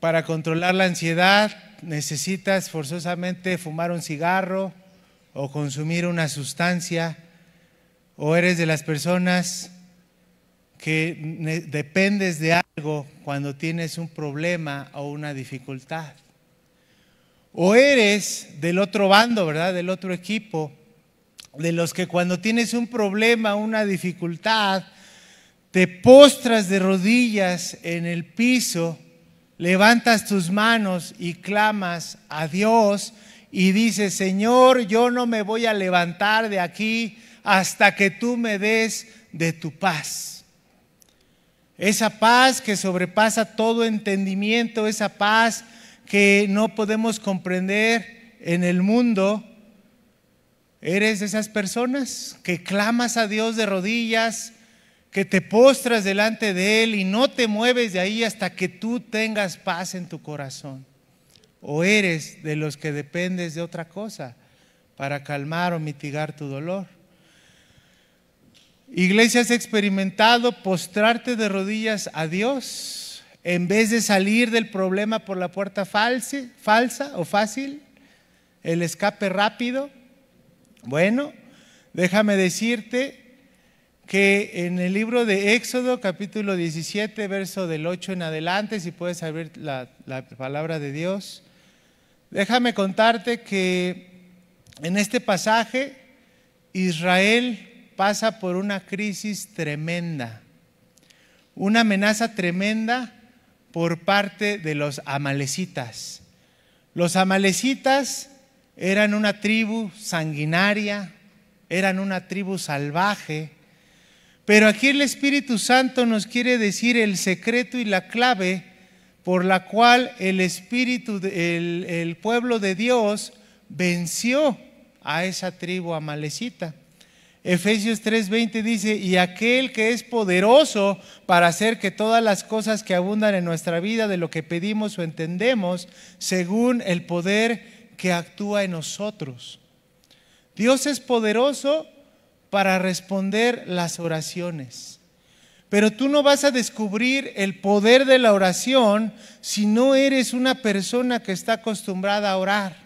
para controlar la ansiedad necesitas forzosamente fumar un cigarro o consumir una sustancia, o eres de las personas que dependes de algo cuando tienes un problema o una dificultad. O eres del otro bando, ¿verdad? Del otro equipo, de los que cuando tienes un problema, una dificultad, te postras de rodillas en el piso, levantas tus manos y clamas a Dios y dices: Señor, yo no me voy a levantar de aquí hasta que tú me des de tu paz. Esa paz que sobrepasa todo entendimiento, esa paz que no podemos comprender en el mundo. ¿Eres de esas personas que clamas a Dios de rodillas, que te postras delante de Él y no te mueves de ahí hasta que tú tengas paz en tu corazón? ¿O eres de los que dependes de otra cosa para calmar o mitigar tu dolor? Iglesia, ¿has experimentado postrarte de rodillas a Dios en vez de salir del problema por la puerta falsa o fácil, el escape rápido? Bueno, déjame decirte que en el libro de Éxodo, capítulo 17, verso del 8 en adelante, si puedes abrir la palabra de Dios, déjame contarte que en este pasaje Israel pasa por una crisis tremenda, una amenaza tremenda por parte de los amalecitas. Los amalecitas eran una tribu sanguinaria, eran una tribu salvaje, pero aquí el Espíritu Santo nos quiere decir el secreto y la clave por la cual el pueblo de Dios venció a esa tribu amalecita. Efesios 3:20 dice: y aquel que es poderoso para hacer que todas las cosas que abundan en nuestra vida, de lo que pedimos o entendemos, según el poder que actúa en nosotros. Dios es poderoso para responder las oraciones, pero tú no vas a descubrir el poder de la oración si no eres una persona que está acostumbrada a orar.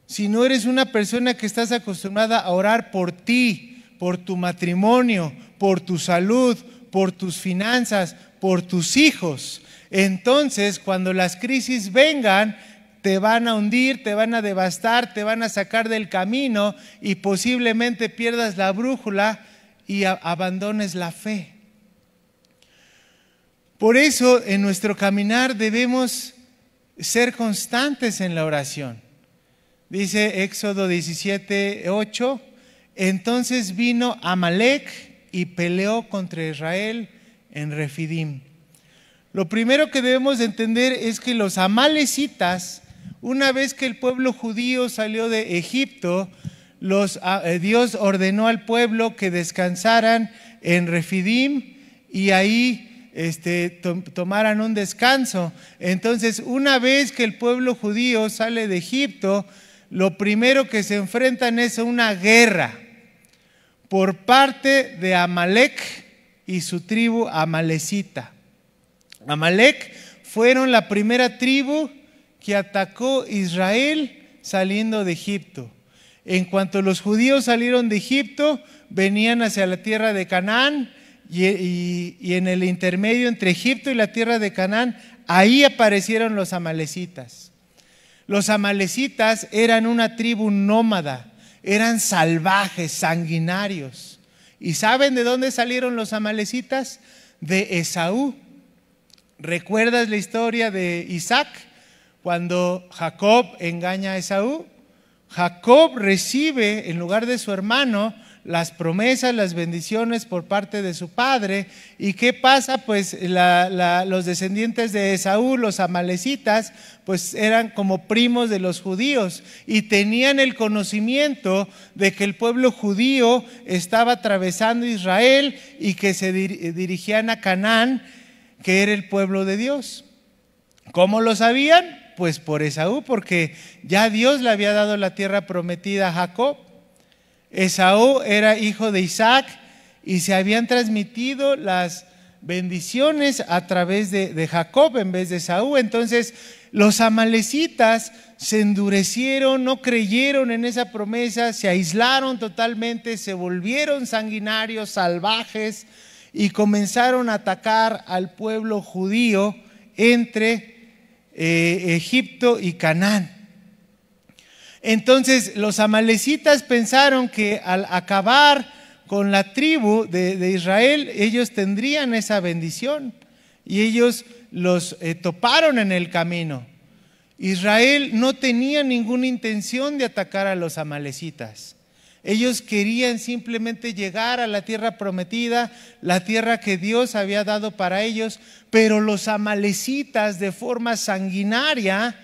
Si no eres una persona que estás acostumbrada a orar por ti, por tu matrimonio, por tu salud, por tus finanzas, por tus hijos, entonces cuando las crisis vengan, te van a hundir, te van a devastar, te van a sacar del camino y posiblemente pierdas la brújula y abandones la fe. Por eso en nuestro caminar debemos ser constantes en la oración. Dice Éxodo 17:8: entonces vino Amalec y peleó contra Israel en Refidim. Lo primero que debemos de entender es que los amalecitas, una vez que el pueblo judío salió de Egipto, Dios ordenó al pueblo que descansaran en Refidim y ahí tomaran un descanso. Entonces, una vez que el pueblo judío sale de Egipto, lo primero que se enfrentan es una guerra por parte de Amalec y su tribu amalecita. Amalec fueron la primera tribu que atacó Israel saliendo de Egipto. En cuanto los judíos salieron de Egipto, venían hacia la tierra de Canaán y en el intermedio entre Egipto y la tierra de Canaán, ahí aparecieron los amalecitas. Los amalecitas eran una tribu nómada, eran salvajes, sanguinarios. ¿Y saben de dónde salieron los amalecitas? De Esaú. ¿Recuerdas la historia de Isaac? Cuando Jacob engaña a Esaú, Jacob recibe en lugar de su hermano las promesas, las bendiciones por parte de su padre. ¿Y qué pasa? Pues los descendientes de Esaú, los amalecitas, pues eran como primos de los judíos y tenían el conocimiento de que el pueblo judío estaba atravesando Israel y que se dirigían a Canaán, que era el pueblo de Dios. ¿Cómo lo sabían? Pues por Esaú, porque ya Dios le había dado la tierra prometida a Jacob. Esaú era hijo de Isaac y se habían transmitido bendiciones a través de Jacob en vez de Esaú. Entonces los amalecitas se endurecieron, no creyeron en esa promesa, se aislaron totalmente, se volvieron sanguinarios, salvajes, y comenzaron a atacar al pueblo judío entre Egipto y Canaán. Entonces los amalecitas pensaron que al acabar con la tribu de Israel, ellos tendrían esa bendición, y ellos los toparon en el camino. Israel no tenía ninguna intención de atacar a los amalecitas. Ellos querían simplemente llegar a la tierra prometida, la tierra que Dios había dado para ellos, pero los amalecitas de forma sanguinaria,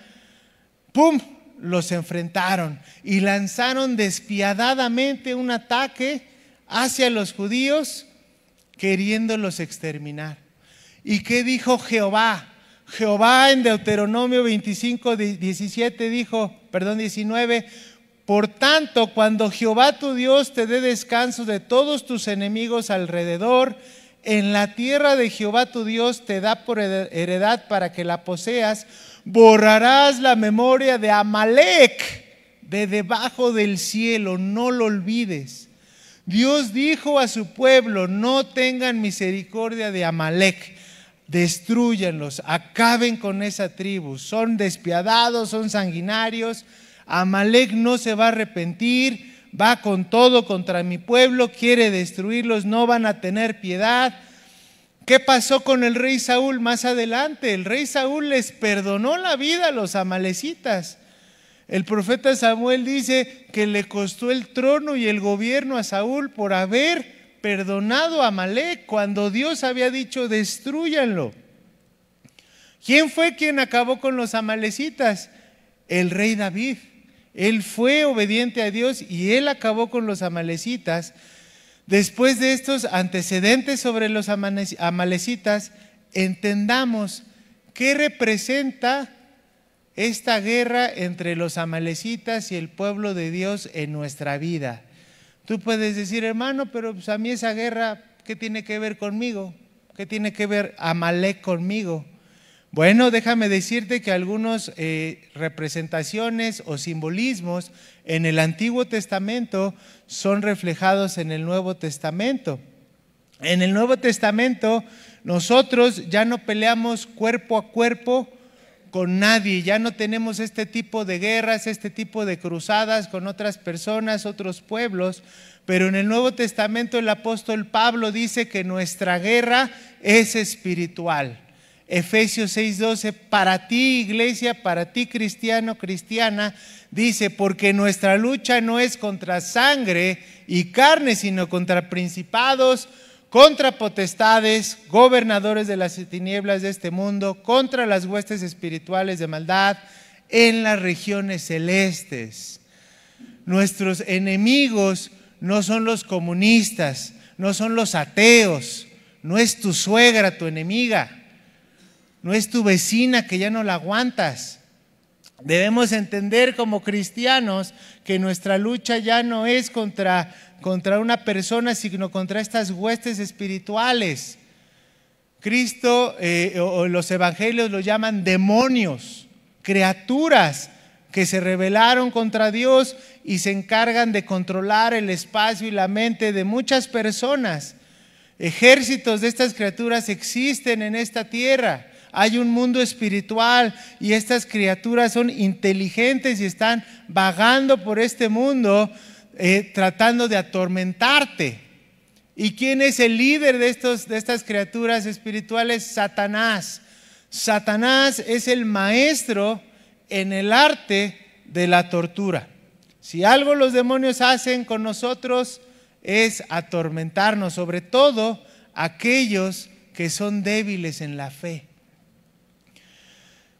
¡pum!, los enfrentaron y lanzaron despiadadamente un ataque hacia los judíos, queriéndolos exterminar. ¿Y qué dijo Jehová? Jehová en Deuteronomio 19: por tanto, cuando Jehová tu Dios te dé descanso de todos tus enemigos alrededor, en la tierra de Jehová tu Dios te da por heredad para que la poseas, borrarás la memoria de Amalec de debajo del cielo, no lo olvides. Dios dijo a su pueblo: no tengan misericordia de Amalec, destrúyanlos, acaben con esa tribu, son despiadados, son sanguinarios. Amalec no se va a arrepentir, va con todo contra mi pueblo, quiere destruirlos, no van a tener piedad. ¿Qué pasó con el rey Saúl más adelante? El rey Saúl les perdonó la vida a los amalecitas. El profeta Samuel dice que le costó el trono y el gobierno a Saúl por haber perdonado a Amalec cuando Dios había dicho: destrúyanlo. ¿Quién fue quien acabó con los amalecitas? El rey David. Él fue obediente a Dios y él acabó con los amalecitas. Después de estos antecedentes sobre los amalecitas, entendamos qué representa esta guerra entre los amalecitas y el pueblo de Dios en nuestra vida. Tú puedes decir: hermano, pero pues a mí esa guerra, ¿qué tiene que ver conmigo? ¿Qué tiene que ver Amalec conmigo? Bueno, déjame decirte que algunas representaciones o simbolismos en el Antiguo Testamento son reflejados en el Nuevo Testamento. En el Nuevo Testamento nosotros ya no peleamos cuerpo a cuerpo con nadie, ya no tenemos este tipo de guerras, este tipo de cruzadas con otras personas, otros pueblos, pero en el Nuevo Testamento el apóstol Pablo dice que nuestra guerra es espiritual. Efesios 6:12, para ti iglesia, para ti cristiano, cristiana, dice: porque nuestra lucha no es contra sangre y carne, sino contra principados, contra potestades, gobernadores de las tinieblas de este mundo, contra las huestes espirituales de maldad en las regiones celestes. Nuestros enemigos no son los comunistas, no son los ateos, no es tu suegra tu enemiga, no es tu vecina que ya no la aguantas. Debemos entender como cristianos que nuestra lucha ya no es contra una persona, sino contra estas huestes espirituales. Cristo o los evangelios lo llaman demonios, criaturas que se rebelaron contra Dios y se encargan de controlar el espacio y la mente de muchas personas. Ejércitos de estas criaturas existen en esta tierra. Hay un mundo espiritual y estas criaturas son inteligentes y están vagando por este mundo tratando de atormentarte. ¿Y quién es el líder de estas criaturas espirituales? Satanás. Satanás es el maestro en el arte de la tortura. Si algo los demonios hacen con nosotros es atormentarnos, sobre todo aquellos que son débiles en la fe.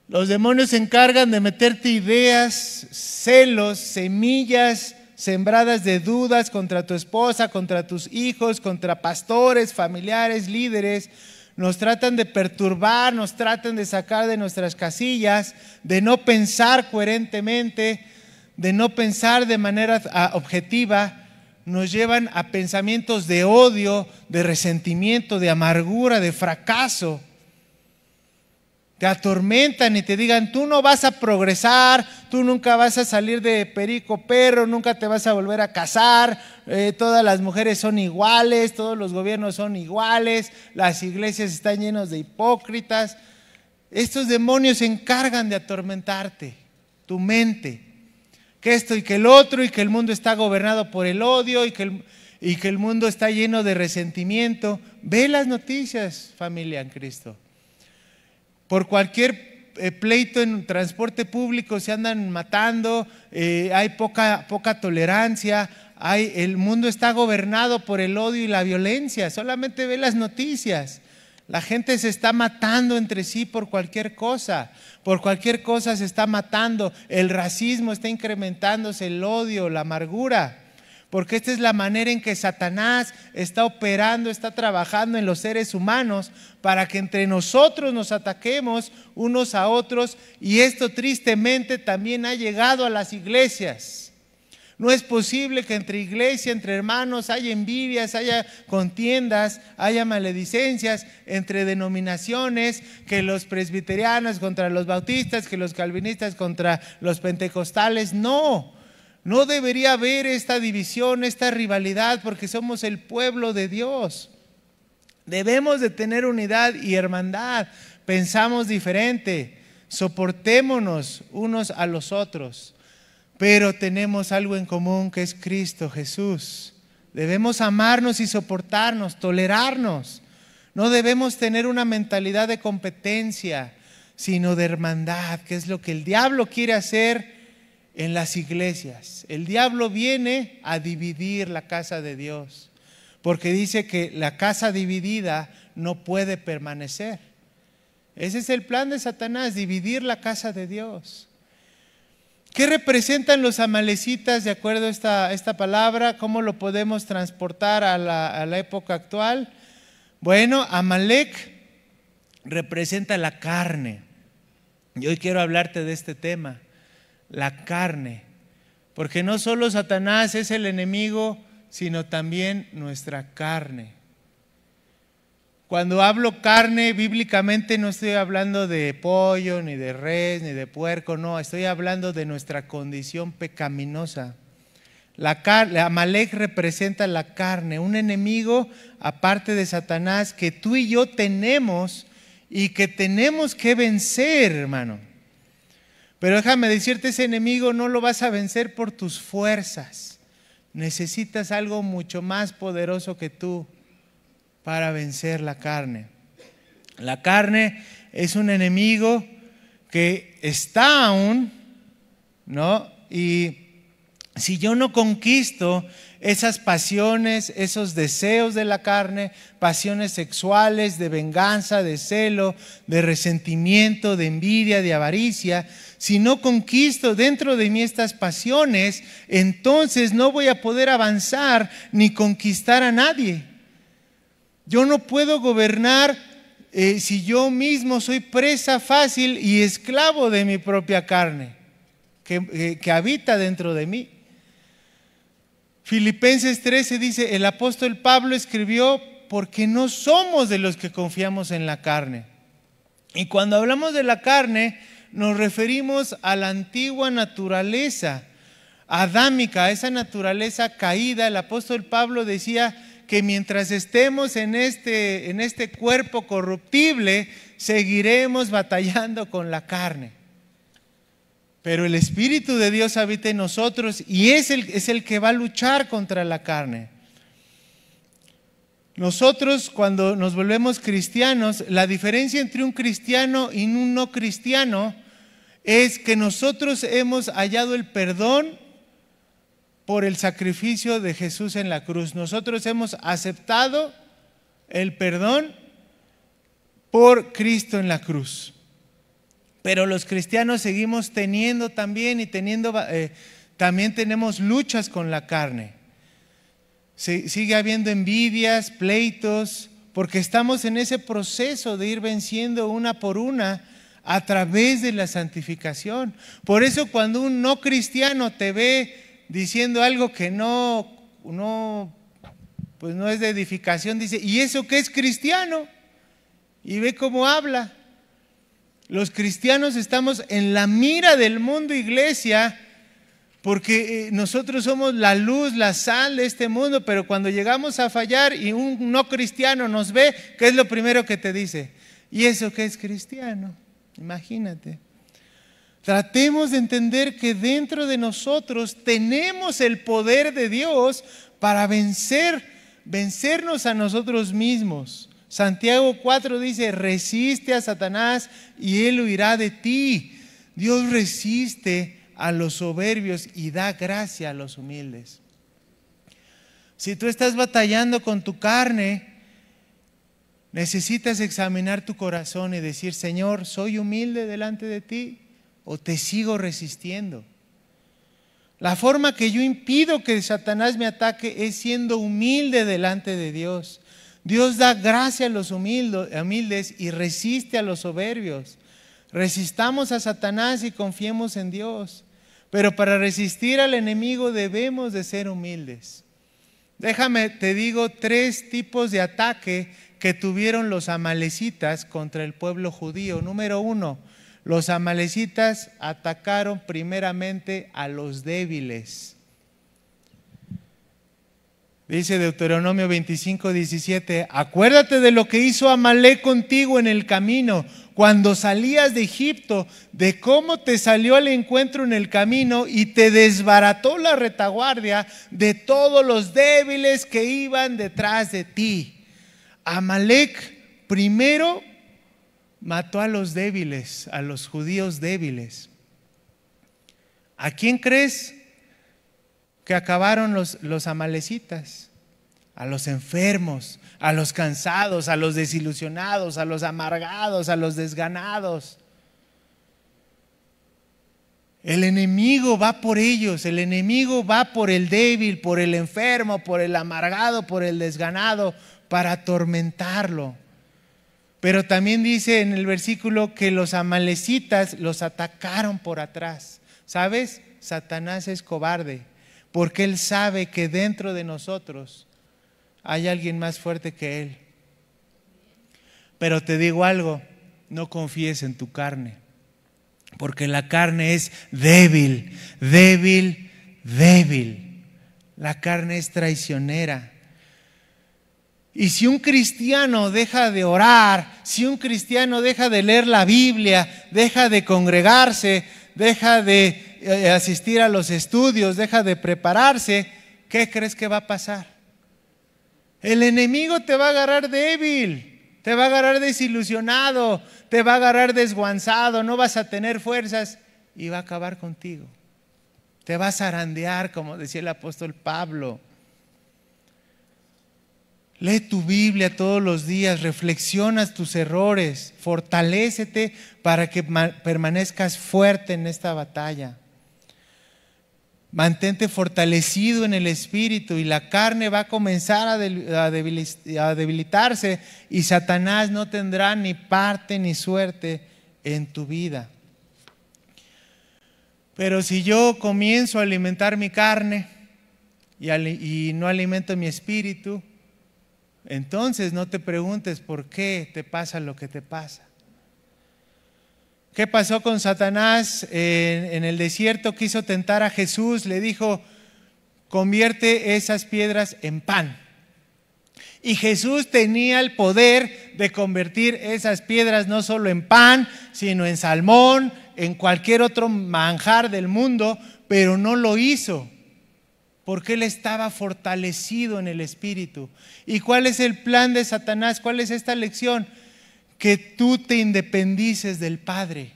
Los demonios se encargan de meterte ideas, celos, semillas sembradas de dudas contra tu esposa, contra tus hijos, contra pastores, familiares, líderes. Nos tratan de perturbar, nos tratan de sacar de nuestras casillas, de no pensar coherentemente, de no pensar de manera objetiva. nos llevan a pensamientos de odio, de resentimiento, de amargura, de fracaso. Te atormentan y te digan, tú no vas a progresar, tú nunca vas a salir de perico perro, nunca te vas a volver a casar, todas las mujeres son iguales, todos los gobiernos son iguales, las iglesias están llenas de hipócritas. Estos demonios se encargan de atormentarte, tu mente, que esto y que el otro, y que el mundo está gobernado por el odio, y que el mundo está lleno de resentimiento. Ve las noticias, familia en Cristo. Por cualquier pleito en transporte público se andan matando, hay poca tolerancia, el mundo está gobernado por el odio y la violencia. Solamente ve las noticias. La gente se está matando entre sí por cualquier cosa se está matando. El racismo está incrementándose, el odio, la amargura. Porque esta es la manera en que Satanás está operando, está trabajando en los seres humanos para que entre nosotros nos ataquemos unos a otros, y esto tristemente también ha llegado a las iglesias. No es posible que entre iglesia, entre hermanos, haya envidias, haya contiendas, haya maledicencias entre denominaciones, que los presbiterianos contra los bautistas, que los calvinistas contra los pentecostales. No debería haber esta división, esta rivalidad, porque somos el pueblo de Dios. Debemos de tener unidad y hermandad. Pensamos diferente, soportémonos unos a los otros, pero tenemos algo en común, que es Cristo Jesús. Debemos amarnos y soportarnos, tolerarnos. No debemos tener una mentalidad de competencia, sino de hermandad, que es lo que el diablo quiere hacer en las iglesias. El diablo viene a dividir la casa de Dios, porque dice que la casa dividida no puede permanecer. Ese es el plan de Satanás, dividir la casa de Dios. ¿Qué representan los amalecitas de acuerdo a esta palabra? ¿Cómo lo podemos transportar a la época actual? Bueno, Amalec representa la carne. Y hoy quiero hablarte de este tema, la carne. Porque no solo Satanás es el enemigo, sino también nuestra carne. Cuando hablo carne, bíblicamente no estoy hablando de pollo, ni de res, ni de puerco, no, estoy hablando de nuestra condición pecaminosa. Amalec representa la carne, un enemigo aparte de Satanás que tú y yo tenemos y que tenemos que vencer, hermano. Pero déjame decirte, ese enemigo no lo vas a vencer por tus fuerzas. Necesitas algo mucho más poderoso que tú para vencer la carne. La carne es un enemigo que está aún, ¿no? Y si yo no conquisto esas pasiones, esos deseos de la carne, pasiones sexuales, de venganza, de celo, de resentimiento, de envidia, de avaricia, si no conquisto dentro de mí estas pasiones, entonces no voy a poder avanzar ni conquistar a nadie. Yo no puedo gobernar si yo mismo soy presa fácil y esclavo de mi propia carne que habita dentro de mí. Filipenses 13 dice, el apóstol Pablo escribió, porque no somos de los que confiamos en la carne. Y cuando hablamos de la carne, nos referimos a la antigua naturaleza adámica, a esa naturaleza caída. El apóstol Pablo decía que mientras estemos en este cuerpo corruptible, seguiremos batallando con la carne. Pero el Espíritu de Dios habita en nosotros y es el que va a luchar contra la carne. Nosotros, cuando nos volvemos cristianos, la diferencia entre un cristiano y un no cristiano es que nosotros hemos hallado el perdón por el sacrificio de Jesús en la cruz. Nosotros hemos aceptado el perdón por Cristo en la cruz. Pero los cristianos seguimos teniendo también también tenemos luchas con la carne. Sigue habiendo envidias, pleitos, porque estamos en ese proceso de ir venciendo una por una a través de la santificación. Por eso cuando un no cristiano te ve diciendo algo que no pues no es de edificación, dice, ¿y eso qué es cristiano? Y ve cómo habla. Los cristianos estamos en la mira del mundo, iglesia, porque nosotros somos la luz, la sal de este mundo, pero cuando llegamos a fallar y un no cristiano nos ve, ¿qué es lo primero que te dice? ¿Y eso qué es cristiano? Imagínate. Tratemos de entender que dentro de nosotros tenemos el poder de Dios para vencernos a nosotros mismos. Santiago 4 dice, resiste a Satanás y él huirá de ti. Dios resiste a los soberbios y da gracia a los humildes. Si tú estás batallando con tu carne, necesitas examinar tu corazón y decir, Señor, ¿soy humilde delante de ti o te sigo resistiendo? La forma que yo impido que Satanás me ataque es siendo humilde delante de Dios. Dios da gracia a los humildes y resiste a los soberbios. Resistamos a Satanás y confiemos en Dios. Pero para resistir al enemigo debemos de ser humildes. Déjame, te digo 3 tipos de ataque que tuvieron los amalecitas contra el pueblo judío. Número 1, los amalecitas atacaron primeramente a los débiles. Dice Deuteronomio 25:17, acuérdate de lo que hizo Amalec contigo en el camino, cuando salías de Egipto, de cómo te salió al encuentro en el camino y te desbarató la retaguardia de todos los débiles que iban detrás de ti. Amalec primero mató a los débiles, a los judíos débiles. ¿A quién crees que acabaron los amalecitas? A los enfermos, a los cansados, a los desilusionados, a los amargados, a los desganados. El enemigo va por ellos, el enemigo va por el débil, por el enfermo, por el amargado, por el desganado, para atormentarlo. Pero también dice en el versículo que los amalecitas los atacaron por atrás. ¿Sabes? Satanás es cobarde, porque él sabe que dentro de nosotros hay alguien más fuerte que él. Pero te digo algo, no confíes en tu carne, porque la carne es débil, débil, débil. La carne es traicionera. Y si un cristiano deja de orar, si un cristiano deja de leer la Biblia, deja de congregarse, deja de asistir a los estudios, deja de prepararse, ¿qué crees que va a pasar? El enemigo te va a agarrar débil, te va a agarrar desilusionado, te va a agarrar desguanzado, no vas a tener fuerzas y va a acabar contigo. Te va a zarandear, como decía el apóstol Pablo. Lee tu Biblia todos los días, reflexionas tus errores, fortalécete para que permanezcas fuerte en esta batalla. Mantente fortalecido en el espíritu y la carne va a comenzar a debilitarse y Satanás no tendrá ni parte ni suerte en tu vida. Pero si yo comienzo a alimentar mi carne y no alimento mi espíritu, entonces no te preguntes por qué te pasa lo que te pasa. ¿Qué pasó con Satanás en el desierto? Quiso tentar a Jesús, le dijo, convierte esas piedras en pan. Y Jesús tenía el poder de convertir esas piedras no solo en pan, sino en salmón, en cualquier otro manjar del mundo, pero no lo hizo, porque él estaba fortalecido en el espíritu. ¿Y cuál es el plan de Satanás? ¿Cuál es esta lección? Que tú te independices del Padre.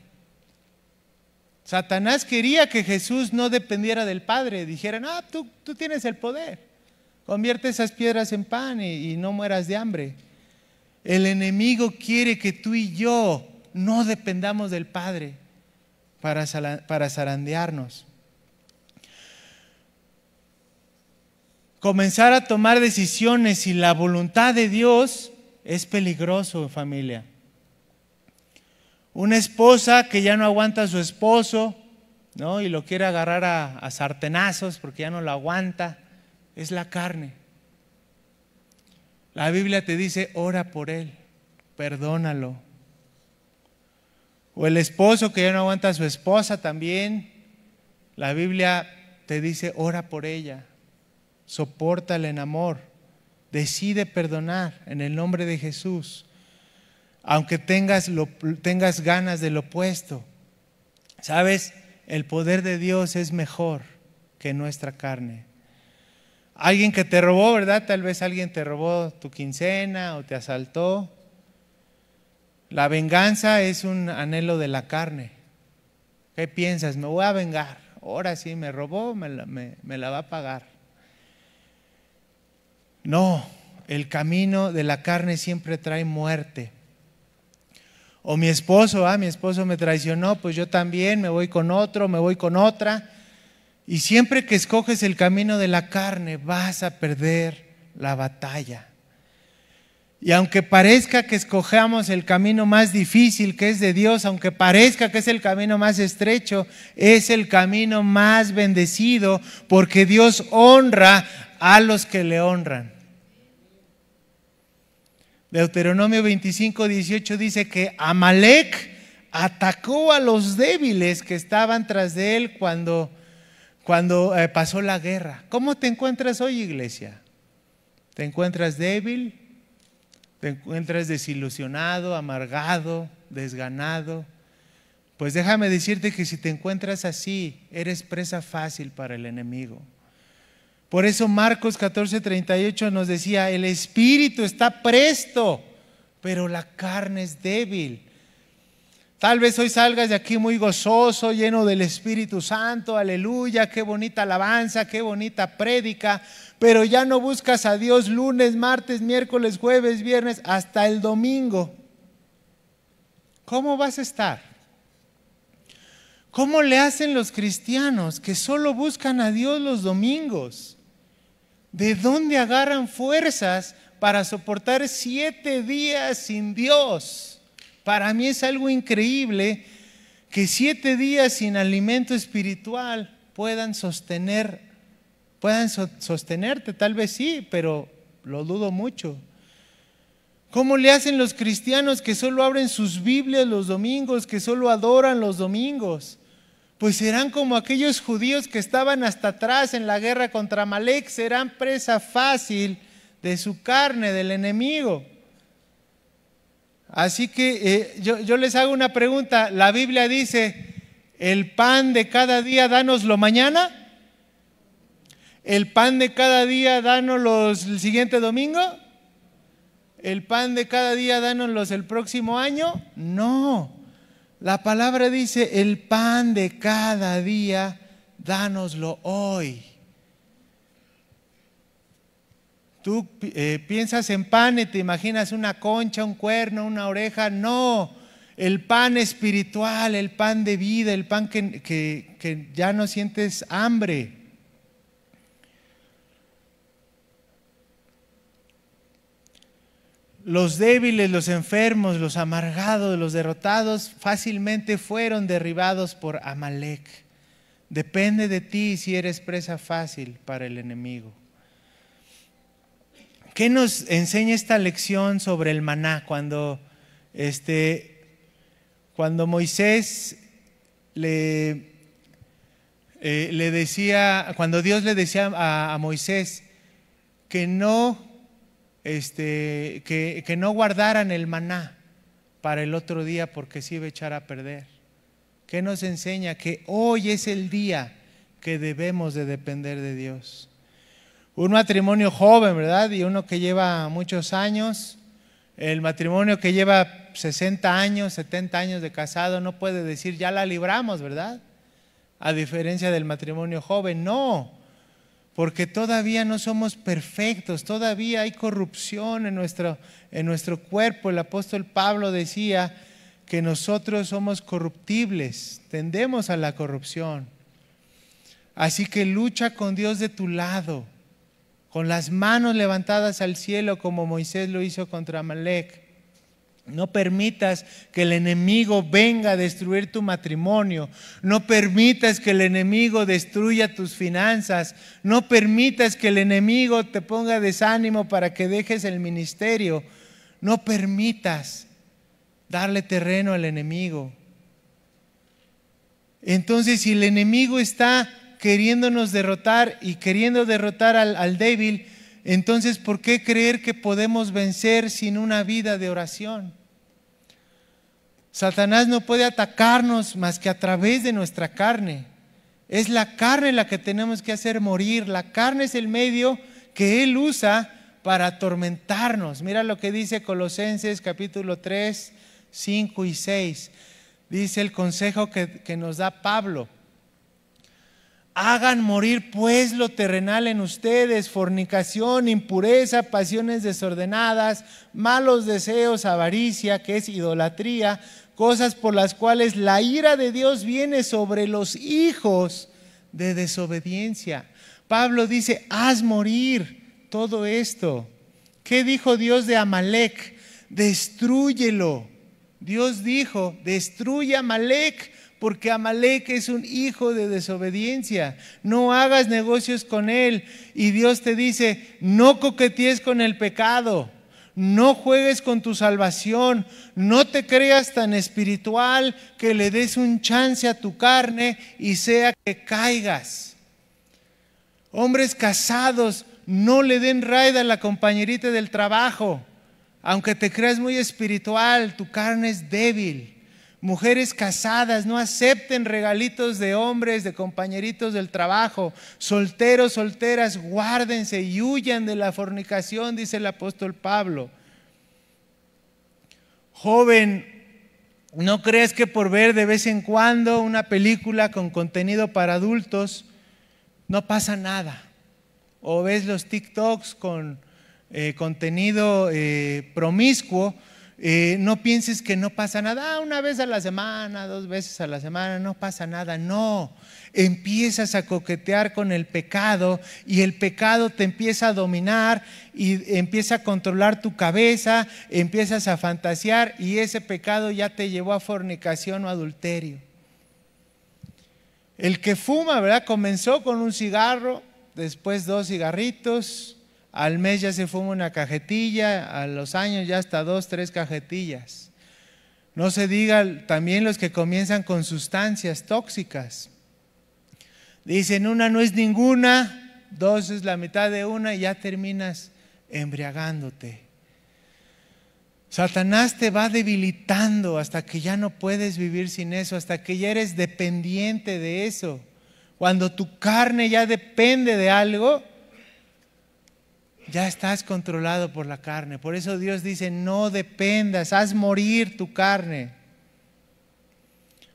Satanás quería que Jesús no dependiera del Padre. Dijeran, tú tienes el poder. Convierte esas piedras en pan y no mueras de hambre. El enemigo quiere que tú y yo no dependamos del Padre para zarandearnos. Comenzar a tomar decisiones sin la voluntad de Dios es peligroso, familia. Una esposa que ya no aguanta a su esposo, ¿no? Y lo quiere agarrar a sartenazos porque ya no lo aguanta. es la carne. La Biblia te dice, ora por él, perdónalo. O el esposo que ya no aguanta a su esposa también, la Biblia te dice, ora por ella, sopórtala en amor, decide perdonar en el nombre de Jesús, aunque tengas ganas del opuesto. ¿Sabes? El poder de Dios es mejor que nuestra carne. Alguien que te robó, ¿verdad? Tal vez alguien te robó tu quincena o te asaltó. La venganza es un anhelo de la carne. ¿Qué piensas? Me voy a vengar. Ahora sí me robó, me la va a pagar. No, el camino de la carne siempre trae muerte. O mi esposo me traicionó, pues yo también me voy con otro, me voy con otra. Y siempre que escoges el camino de la carne, vas a perder la batalla. Y aunque parezca que escojamos el camino más difícil, que es de Dios, aunque parezca que es el camino más estrecho, es el camino más bendecido, porque Dios honra a los que le honran. Deuteronomio 25:18 dice que Amalec atacó a los débiles que estaban tras de él cuando pasó la guerra. ¿Cómo te encuentras hoy, iglesia? ¿Te encuentras débil? ¿Te encuentras desilusionado, amargado, desganado? Pues déjame decirte que si te encuentras así, eres presa fácil para el enemigo. Por eso Marcos 14:38 nos decía, el espíritu está presto, pero la carne es débil. Tal vez hoy salgas de aquí muy gozoso, lleno del Espíritu Santo, aleluya, qué bonita alabanza, qué bonita prédica, pero ya no buscas a Dios lunes, martes, miércoles, jueves, viernes, hasta el domingo. ¿Cómo vas a estar? ¿Cómo le hacen los cristianos que solo buscan a Dios los domingos? ¿De dónde agarran fuerzas para soportar 7 días sin Dios? Para mí es algo increíble que 7 días sin alimento espiritual puedan sostenerte. Tal vez sí, pero lo dudo mucho. ¿Cómo le hacen los cristianos que solo abren sus Biblias los domingos, que solo adoran los domingos? Pues serán como aquellos judíos que estaban hasta atrás en la guerra contra Amalec, serán presa fácil de su carne, del enemigo. Así que yo les hago una pregunta. La Biblia dice, ¿el pan de cada día dánoslo mañana? ¿El pan de cada día dánoslo el siguiente domingo? ¿El pan de cada día dánoslo el próximo año? No. La palabra dice, el pan de cada día dánoslo hoy. Tú piensas en pan y te imaginas una concha, un cuerno, una oreja. No, el pan espiritual, el pan de vida, el pan que ya no sientes hambre. Los débiles, los enfermos, los amargados, los derrotados fácilmente fueron derribados por Amalec. Depende de ti si eres presa fácil para el enemigo. ¿Qué nos enseña esta lección sobre el maná? Cuando Moisés le decía, cuando Dios le decía a Moisés que no guardaran el maná para el otro día porque se iba a echar a perder. ¿Qué nos enseña? Que hoy es el día que debemos de depender de Dios. Un matrimonio joven, ¿verdad? Y uno que lleva muchos años. El matrimonio que lleva 60 años, 70 años de casado no puede decir ya la libramos, ¿verdad? A diferencia del matrimonio joven, no. Porque todavía no somos perfectos, todavía hay corrupción en nuestro cuerpo. El apóstol Pablo decía que nosotros somos corruptibles, tendemos a la corrupción. Así que lucha con Dios de tu lado, con las manos levantadas al cielo como Moisés lo hizo contra Amalec. No permitas que el enemigo venga a destruir tu matrimonio. No permitas que el enemigo destruya tus finanzas. No permitas que el enemigo te ponga desánimo para que dejes el ministerio. No permitas darle terreno al enemigo. Entonces, si el enemigo está queriéndonos derrotar y queriendo derrotar al débil, entonces, ¿por qué creer que podemos vencer sin una vida de oración? Satanás no puede atacarnos más que a través de nuestra carne. Es la carne la que tenemos que hacer morir. La carne es el medio que Él usa para atormentarnos. Mira lo que dice Colosenses capítulo 3, 5 y 6. Dice el consejo que nos da Pablo. Hagan morir pues lo terrenal en ustedes: fornicación, impureza, pasiones desordenadas, malos deseos, avaricia, que es idolatría, cosas por las cuales la ira de Dios viene sobre los hijos de desobediencia. Pablo dice, haz morir todo esto. ¿Qué dijo Dios de Amalec? Destrúyelo. Dios dijo, destruye a Amalec, porque Amalec es un hijo de desobediencia. No hagas negocios con él. Y Dios te dice, no coquetees con el pecado. No juegues con tu salvación. No te creas tan espiritual que le des un chance a tu carne y sea que caigas. Hombres casados, no le den raid a la compañerita del trabajo. Aunque te creas muy espiritual, tu carne es débil. Mujeres casadas, no acepten regalitos de hombres, de compañeritos del trabajo. Solteros, solteras, guárdense y huyan de la fornicación, dice el apóstol Pablo. Joven, no creas que por ver de vez en cuando una película con contenido para adultos no pasa nada. O ves los TikToks con contenido promiscuo. No pienses que no pasa nada, una vez a la semana, 2 veces a la semana, no pasa nada. No, empiezas a coquetear con el pecado y el pecado te empieza a dominar y empieza a controlar tu cabeza, empiezas a fantasear y ese pecado ya te llevó a fornicación o adulterio. El que fuma, ¿verdad? Comenzó con un cigarro, después 2 cigarritos. Al mes ya se fuma una cajetilla, a los años ya hasta 2, 3 cajetillas. No se diga también los que comienzan con sustancias tóxicas. Dicen, una no es ninguna, 2 es la mitad de una y ya terminas embriagándote. Satanás te va debilitando hasta que ya no puedes vivir sin eso, hasta que ya eres dependiente de eso. Cuando tu carne ya depende de algo, ya estás controlado por la carne. Por eso Dios dice, no dependas, haz morir tu carne.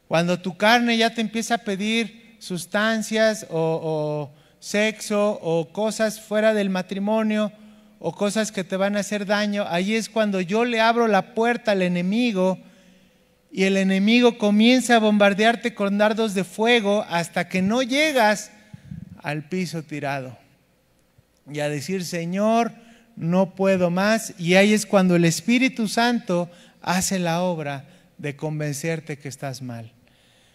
Cuando tu carne ya te empieza a pedir sustancias o sexo o cosas fuera del matrimonio o cosas que te van a hacer daño, ahí es cuando yo le abro la puerta al enemigo y el enemigo comienza a bombardearte con dardos de fuego hasta que no llegas al piso tirado. Y a decir, Señor, no puedo más. Y ahí es cuando el Espíritu Santo hace la obra de convencerte que estás mal.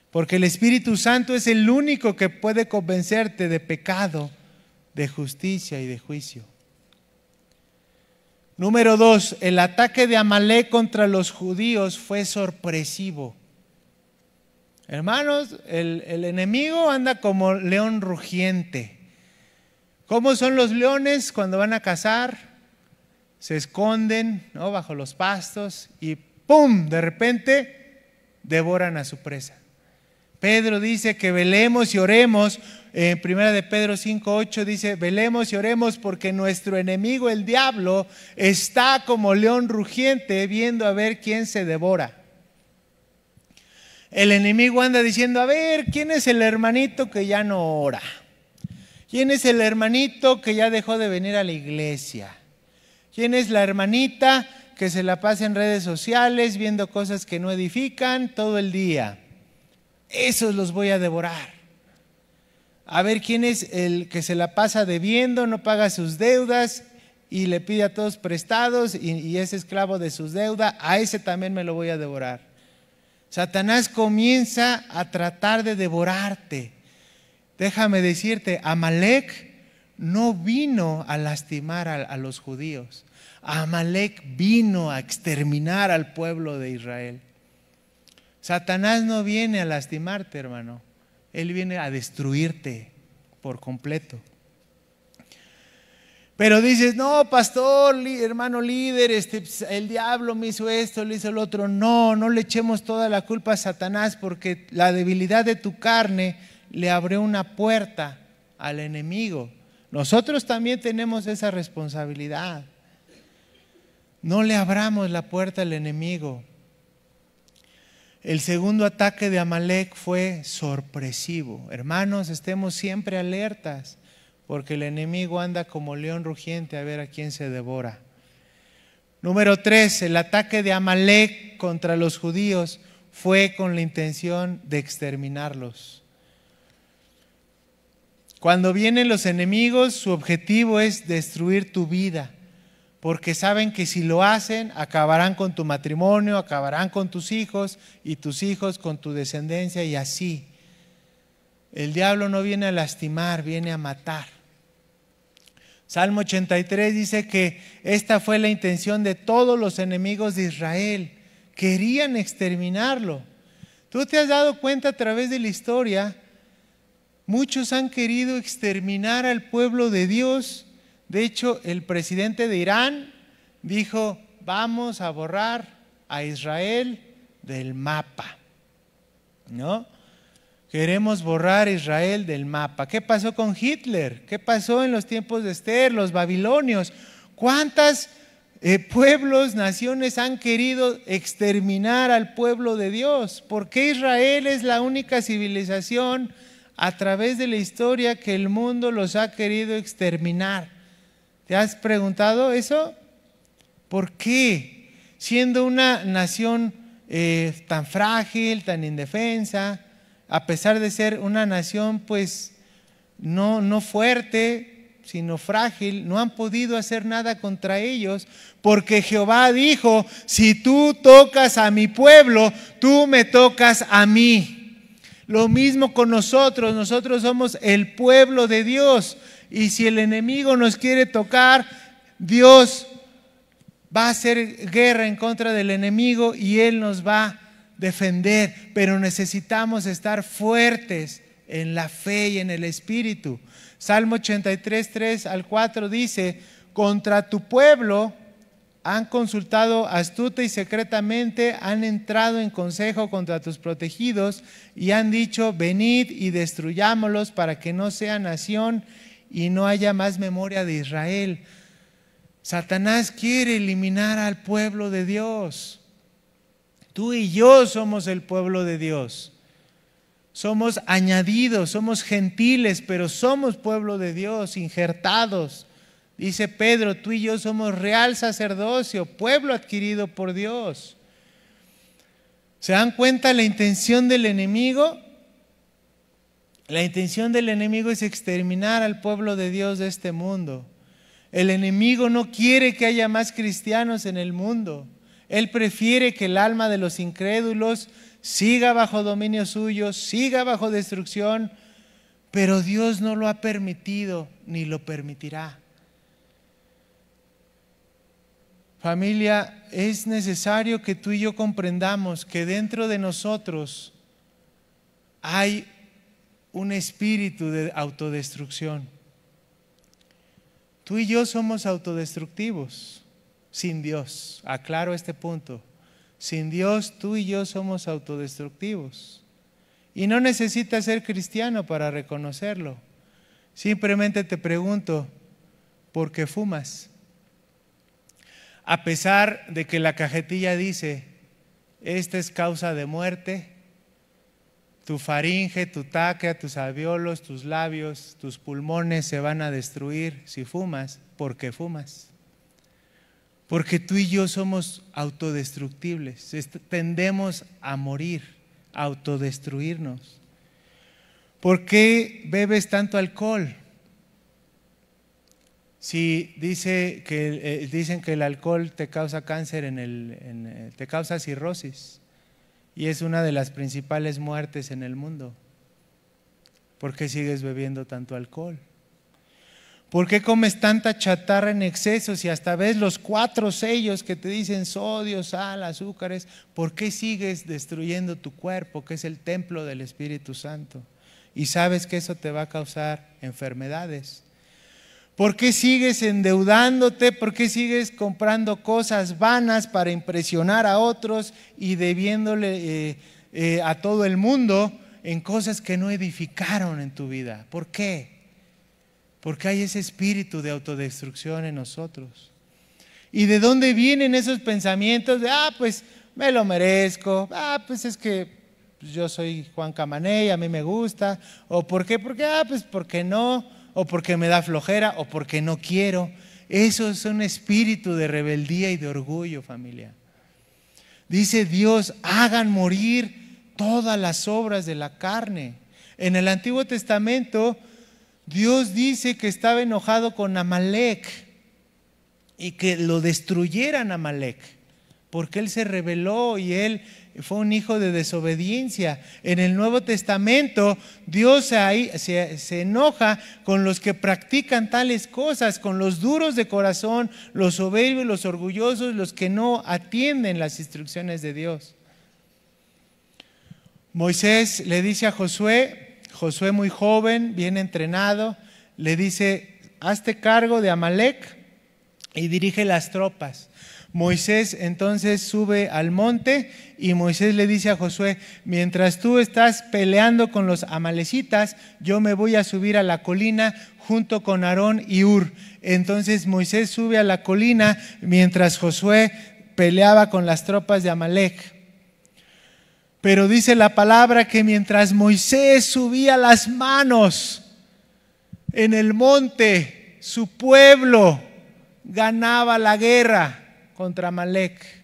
Porque el Espíritu Santo es el único que puede convencerte de pecado, de justicia y de juicio. Número 2, el ataque de Amalec contra los judíos fue sorpresivo. Hermanos, el enemigo anda como león rugiente. ¿Cómo son los leones cuando van a cazar? Se esconden, ¿no?, bajo los pastos y ¡pum!, de repente devoran a su presa. Pedro dice que velemos y oremos. En 1 de Pedro 5:8 dice, velemos y oremos porque nuestro enemigo el diablo está como león rugiente viendo a ver quién se devora. El enemigo anda diciendo, a ver, ¿quién es el hermanito que ya no ora? ¿Quién es el hermanito que ya dejó de venir a la iglesia? ¿Quién es la hermanita que se la pasa en redes sociales viendo cosas que no edifican todo el día? Esos los voy a devorar. A ver quién es el que se la pasa debiendo, no paga sus deudas y le pide a todos prestados y es esclavo de sus deudas, a ese también me lo voy a devorar. Satanás comienza a tratar de devorarte. Déjame decirte, Amalek no vino a lastimar a los judíos. Amalek vino a exterminar al pueblo de Israel. Satanás no viene a lastimarte, hermano. Él viene a destruirte por completo. Pero dices, no, pastor, hermano líder, el diablo me hizo esto, le hizo el otro. No, no le echemos toda la culpa a Satanás, porque la debilidad de tu carne le abrió una puerta al enemigo. Nosotros también tenemos esa responsabilidad. No le abramos la puerta al enemigo. El segundo ataque de Amalek fue sorpresivo. Hermanos, estemos siempre alertas, porque el enemigo anda como león rugiente a ver a quién se devora. Número 3, el ataque de Amalek contra los judíos fue con la intención de exterminarlos. Cuando vienen los enemigos, su objetivo es destruir tu vida, porque saben que si lo hacen, acabarán con tu matrimonio, acabarán con tus hijos y tus hijos con tu descendencia y así. El diablo no viene a lastimar, viene a matar. Salmo 83 dice que esta fue la intención de todos los enemigos de Israel. Querían exterminarlo. ¿Tú te has dado cuenta a través de la historia? Muchos han querido exterminar al pueblo de Dios. De hecho, el presidente de Irán dijo, vamos a borrar a Israel del mapa, ¿no? Queremos borrar a Israel del mapa. ¿Qué pasó con Hitler? ¿Qué pasó en los tiempos de Esther, los babilonios? ¿Cuántos pueblos, naciones han querido exterminar al pueblo de Dios? ¿Por qué Israel es la única civilización a través de la historia que el mundo los ha querido exterminar? ¿Te has preguntado eso? ¿Por qué? Siendo una nación tan frágil, tan indefensa, a pesar de ser una nación pues no fuerte, sino frágil, no han podido hacer nada contra ellos, porque Jehová dijo, si tú tocas a mi pueblo, tú me tocas a mí. Lo mismo con nosotros somos el pueblo de Dios, y si el enemigo nos quiere tocar, Dios va a hacer guerra en contra del enemigo y Él nos va a defender, pero necesitamos estar fuertes en la fe y en el Espíritu. Salmo 83, 3 al 4 dice, contra tu pueblo han consultado astuta y secretamente, han entrado en consejo contra tus protegidos y han dicho, venid y destruyámoslos para que no sea nación y no haya más memoria de Israel. Satanás quiere eliminar al pueblo de Dios. Tú y yo somos el pueblo de Dios. Somos añadidos, somos gentiles, pero somos pueblo de Dios, injertados. Dice Pedro, tú y yo somos real sacerdocio, pueblo adquirido por Dios. ¿Se dan cuenta la intención del enemigo? La intención del enemigo es exterminar al pueblo de Dios de este mundo. El enemigo no quiere que haya más cristianos en el mundo. Él prefiere que el alma de los incrédulos siga bajo dominio suyo, siga bajo destrucción, pero Dios no lo ha permitido ni lo permitirá. Familia, es necesario que tú y yo comprendamos que dentro de nosotros hay un espíritu de autodestrucción. Tú y yo somos autodestructivos sin Dios. Aclaro este punto. Sin Dios, tú y yo somos autodestructivos. Y no necesitas ser cristiano para reconocerlo. Simplemente te pregunto, ¿por qué fumas? A pesar de que la cajetilla dice, esta es causa de muerte, tu faringe, tu tráquea, tus alvéolos, tus labios, tus pulmones se van a destruir si fumas. ¿Por qué fumas? Porque tú y yo somos autodestructibles, tendemos a morir, a autodestruirnos. ¿Por qué bebes tanto alcohol? Si dicen que el alcohol te causa cáncer, te causa cirrosis, y es una de las principales muertes en el mundo. ¿Por qué sigues bebiendo tanto alcohol? ¿Por qué comes tanta chatarra en exceso si hasta ves los 4 sellos que te dicen sodio, sal, azúcares? ¿Por qué sigues destruyendo tu cuerpo, que es el templo del Espíritu Santo? Y sabes que eso te va a causar enfermedades. ¿Por qué sigues endeudándote? ¿Por qué sigues comprando cosas vanas para impresionar a otros y debiéndole a todo el mundo en cosas que no edificaron en tu vida? ¿Por qué? Porque hay ese espíritu de autodestrucción en nosotros. ¿Y de dónde vienen esos pensamientos de, pues me lo merezco, pues es que yo soy Juan Camaney, a mí me gusta, o por qué, pues porque no, o porque me da flojera, o porque no quiero? Eso es un espíritu de rebeldía y de orgullo, familia. Dice Dios, hagan morir todas las obras de la carne. En el Antiguo Testamento, Dios dice que estaba enojado con Amalek y que lo destruyeran a Amalek, porque él se rebeló y él fue un hijo de desobediencia. En el Nuevo Testamento, Dios se enoja con los que practican tales cosas, con los duros de corazón, los soberbios, los orgullosos, los que no atienden las instrucciones de Dios. Moisés le dice a Josué muy joven, bien entrenado, le dice, hazte cargo de Amalek y dirige las tropas. Moisés entonces sube al monte y Moisés le dice a Josué, mientras tú estás peleando con los amalecitas, yo me voy a subir a la colina junto con Aarón y Hur. Entonces Moisés sube a la colina mientras Josué peleaba con las tropas de Amalek. Pero dice la palabra que mientras Moisés subía las manos en el monte, su pueblo ganaba la guerra contra Amalek.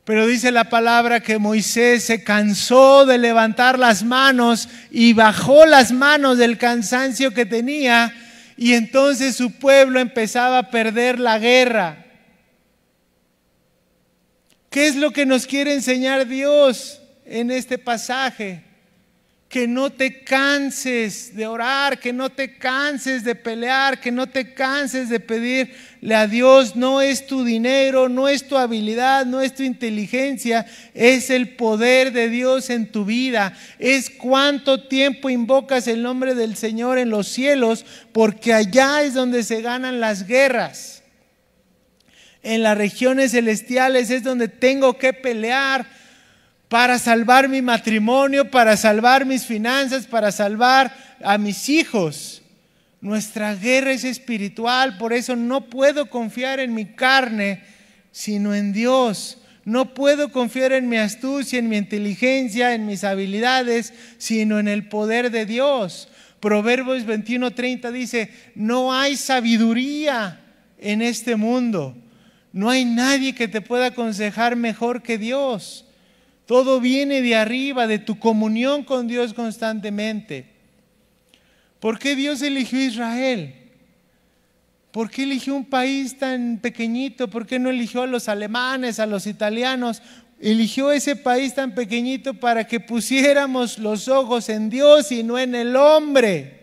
Pero dice la palabra que Moisés se cansó de levantar las manos y bajó las manos del cansancio que tenía, y entonces su pueblo empezaba a perder la guerra. ¿Qué es lo que nos quiere enseñar Dios en este pasaje? Que no te canses de orar, que no te canses de pelear, que no te canses de pedirle a Dios. No es tu dinero, no es tu habilidad, no es tu inteligencia, es el poder de Dios en tu vida. Es cuánto tiempo invocas el nombre del Señor en los cielos, porque allá es donde se ganan las guerras. En las regiones celestiales es donde tengo que pelear para salvar mi matrimonio, para salvar mis finanzas, para salvar a mis hijos. Nuestra guerra es espiritual, por eso no puedo confiar en mi carne, sino en Dios. No puedo confiar en mi astucia, en mi inteligencia, en mis habilidades, sino en el poder de Dios. Proverbios 21:30 dice, no hay sabiduría en este mundo. No hay nadie que te pueda aconsejar mejor que Dios. Todo viene de arriba, de tu comunión con Dios constantemente. ¿Por qué Dios eligió a Israel? ¿Por qué eligió un país tan pequeñito? ¿Por qué no eligió a los alemanes, a los italianos? Eligió ese país tan pequeñito para que pusiéramos los ojos en Dios y no en el hombre.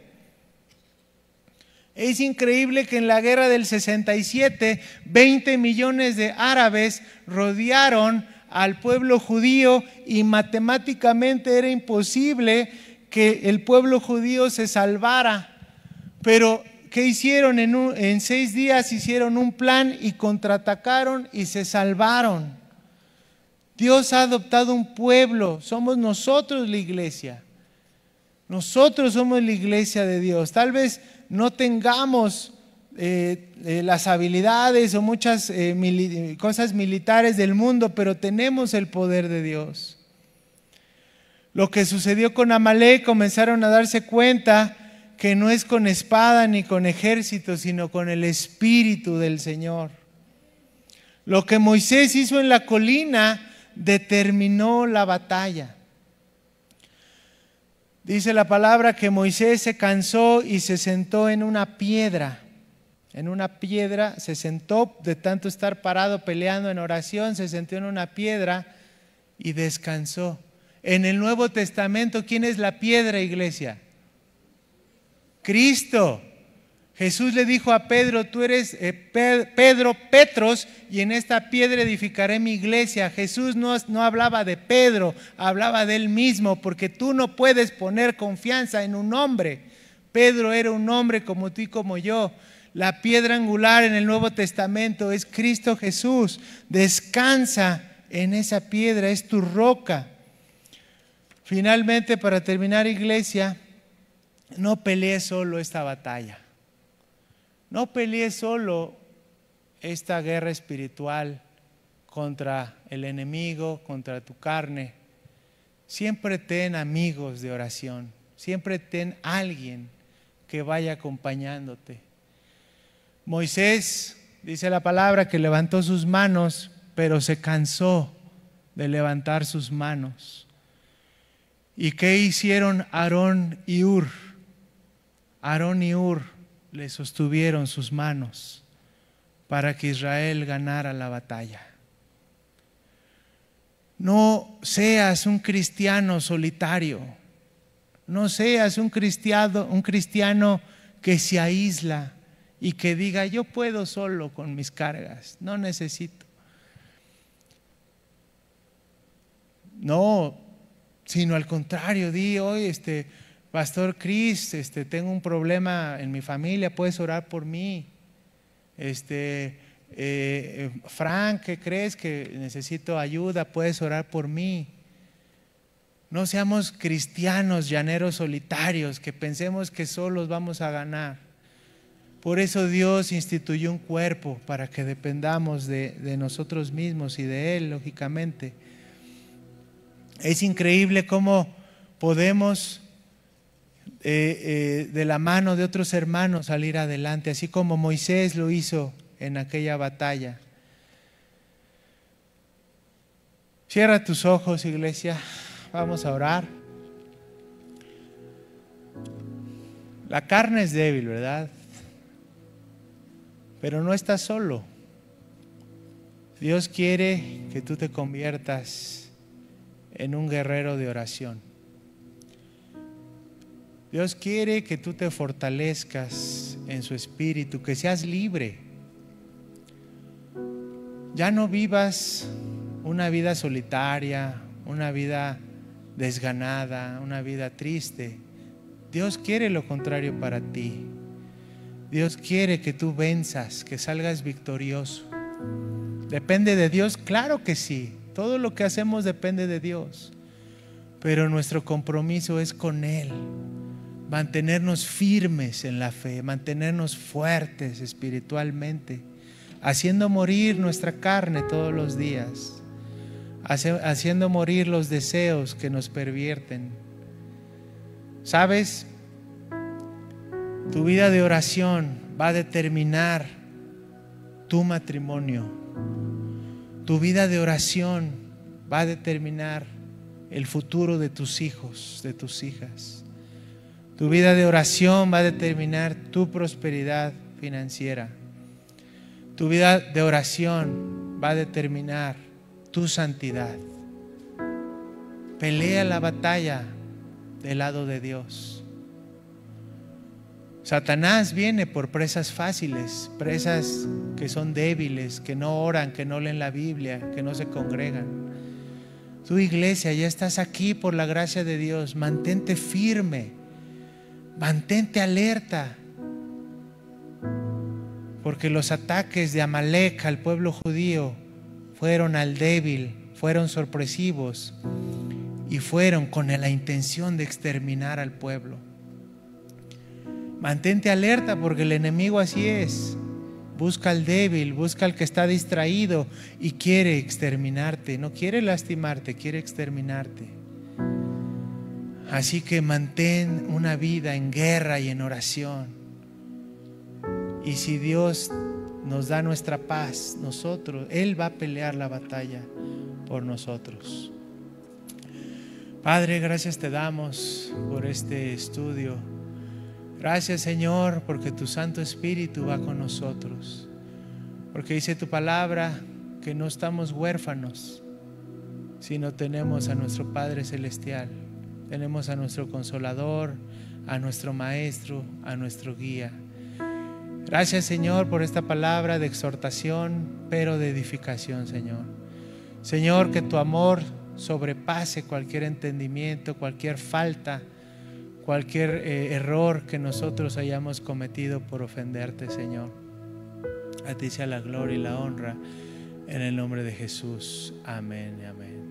Es increíble que en la guerra del 67, 20 millones de árabes rodearon al pueblo judío y matemáticamente era imposible que el pueblo judío se salvara. Pero ¿qué hicieron? En 6 días hicieron un plan y contraatacaron y se salvaron. Dios ha adoptado un pueblo, somos nosotros la iglesia. Nosotros somos la iglesia de Dios. Tal vez no tengamos las habilidades o muchas cosas militares del mundo, pero tenemos el poder de Dios. Lo que sucedió con Amalek, comenzaron a darse cuenta que no es con espada ni con ejército, sino con el Espíritu del Señor. Lo que Moisés hizo en la colina determinó la batalla. Dice la palabra que Moisés se cansó y se sentó en una piedra en una piedra, se sentó de tanto estar parado peleando en oración, se sentó en una piedra y descansó. En el Nuevo Testamento, ¿quién es la piedra, iglesia? Cristo. Jesús le dijo a Pedro, tú eres Pedro, Petros, y en esta piedra edificaré mi iglesia. Jesús no hablaba de Pedro, hablaba de él mismo, porque tú no puedes poner confianza en un hombre. Pedro era un hombre como tú y como yo. La piedra angular en el Nuevo Testamento es Cristo Jesús. Descansa en esa piedra, es tu roca. Finalmente, para terminar, iglesia, no pelees solo esta batalla. No pelees solo esta guerra espiritual contra el enemigo, contra tu carne. Siempre ten amigos de oración. Siempre ten alguien que vaya acompañándote. Moisés, dice la palabra, que levantó sus manos, pero se cansó de levantar sus manos. ¿Y qué hicieron Aarón y Hur? Aarón y Hur le sostuvieron sus manos para que Israel ganara la batalla. No seas un cristiano solitario. No seas un cristiano que se aísla y que diga, yo puedo solo con mis cargas, no necesito. No, sino al contrario, di hoy, Pastor Chris, tengo un problema en mi familia, puedes orar por mí. Frank, ¿qué crees? Que necesito ayuda, puedes orar por mí. No seamos cristianos llaneros solitarios que pensemos que solos vamos a ganar. Por eso Dios instituyó un cuerpo para que dependamos de nosotros mismos y de Él, lógicamente. Es increíble cómo podemos de la mano de otros hermanos salir adelante, así como Moisés lo hizo en aquella batalla. Cierra tus ojos, iglesia, vamos a orar. La carne es débil, ¿verdad? Pero no estás solo. Dios quiere que tú te conviertas en un guerrero de oración. Dios quiere que tú te fortalezcas en su espíritu, que seas libre. Ya no vivas una vida solitaria, una vida desganada, una vida triste. Dios quiere lo contrario para ti. Dios quiere que tú venzas, que salgas victorioso. ¿Depende de Dios? Claro que sí. Todo lo que hacemos depende de Dios. Pero nuestro compromiso es con Él. Mantenernos firmes en la fe, mantenernos fuertes espiritualmente, haciendo morir nuestra carne todos los días, haciendo morir los deseos que nos pervierten. ¿Sabes? Tu vida de oración va a determinar tu matrimonio. Tu vida de oración va a determinar el futuro de tus hijos, de tus hijas. Tu vida de oración va a determinar tu prosperidad financiera. Tu vida de oración va a determinar tu santidad. Pelea la batalla del lado de Dios. Satanás viene por presas fáciles, presas que son débiles, que no oran, que no leen la Biblia, que no se congregan. Tu iglesia, ya estás aquí por la gracia de Dios. Mantente firme, mantente alerta, porque los ataques de Amalek al pueblo judío fueron al débil, fueron sorpresivos y fueron con la intención de exterminar al pueblo. Mantente alerta, porque el enemigo así es. Busca al débil, busca al que está distraído y quiere exterminarte. No quiere lastimarte, quiere exterminarte. Así que mantén una vida en guerra y en oración. Y si Dios nos da nuestra paz, Él va a pelear la batalla por nosotros. Padre, gracias te damos por este estudio. Gracias, Señor, porque tu Santo Espíritu va con nosotros. Porque dice tu palabra que no estamos huérfanos, sino tenemos a nuestro Padre Celestial. Tenemos a nuestro Consolador, a nuestro Maestro, a nuestro Guía. Gracias, Señor, por esta palabra de exhortación, pero de edificación, Señor. Señor, que tu amor sobrepase cualquier entendimiento, cualquier falta, cualquier error que nosotros hayamos cometido por ofenderte, Señor. A ti sea la gloria y la honra, en el nombre de Jesús. Amén y amén.